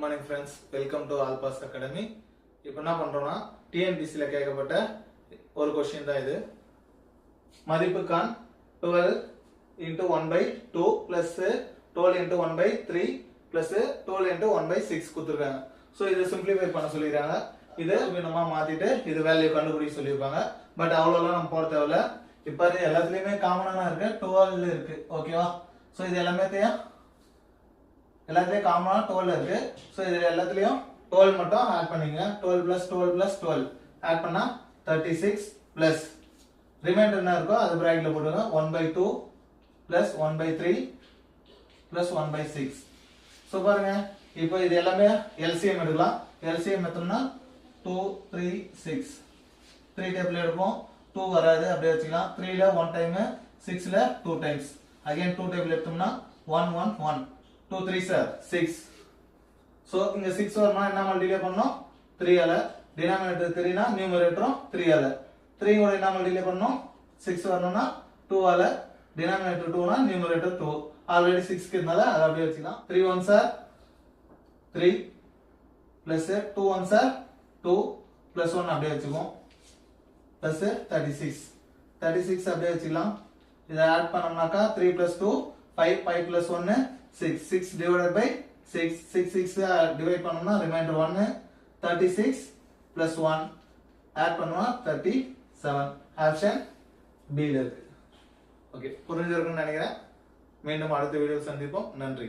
morning friends, welcome to All Pass Academy. இப்போ என்ன பண்றோம்னா TNPSC ல கேட்கப்பட்ட ஒரு क्वेश्चन தான் இது. மதிப்புக்கான் 12 into 1 by 2 plus 12 into 1 by 3 plus 12 into 1 by 6 கொடுத்திருக்காங்க. சோ இத சிம்பிளிஃபை பண்ண சொல்லிருக்காங்க. இத நம்ம மாத்திட்டு இது வேல்யூ கண்டுபிடிக்க சொல்லிருப்பாங்க. பட் அவ்வளவுலாம் நம்ம போட தேவையில்ல. இப்போ இது எல்லாத்துலயுமே காமனா இருக்கு 12 இருக்கு. ஓகேவா? சோ இது எல்லாத்தையும் காமனா 12 இருக்கு. சோ இது எல்லாத்துலயும் 12 மட்டும் ஆட் பண்ணீங்க. 12 plus 12 plus 12 ஆட் பண்ணா 36 plus ரிமைண்டர் என்ன இருக்கோ அது பிராக்கெட்ல போடுங்க. 1/2 plus 1/3 plus 1/6. சோ பாருங்க இப்போ இது எல்லாமே LCM எடுக்கலாம். LCM எடுத்தோம்னா 2 3 6. 3 டேபிள் எடுப்போம். 2 வராது அப்படியே வச்சுக்கலாம். 3 ல 1 டைம், 6 ல 2 டைம்ஸ். அகைன் 2 டேபிள் எடுத்தோம்னா 1 1 1. 2 3 6. சோ இங்க 6 வரணும் என்ன மல்டிப்ளை பண்ணனும் 3 ஆல. டினாமினேட்டர் 3 னா நியூமரேட்டரும் 3 ஆல. 3 கூட என்ன மல்டிப்ளை பண்ணனும் 6 வரணும்னா 2 ஆல. டினாமினேட்டர் 2 னா நியூமரேட்டர் 2. ஆல்ரெடி 6 இருக்குனால அத அப்படியே வச்சுக்கலாம். 3 1s are 3 plus 2 1s are 2 plus 1 அப்படியே வச்சுக்குவோம். plus 36. 36 அப்படியே வச்சுக்கலாம். இத add பண்ணோம்னாக்கா 3 plus 2 5 5 plus 1 6 6 divided by 6 6 6 divide பண்ணோம்னா ரிமைண்டர் 1 36 plus 1 ஆட் பண்ணோம்னா 37. ஆப்ஷன் B ல இருக்கு. ஓகே புரிஞ்சிருக்கும்னு நினைக்கிறேன். மீண்டும் அடுத்த வீடியோவில் சந்திப்போம். நன்றி.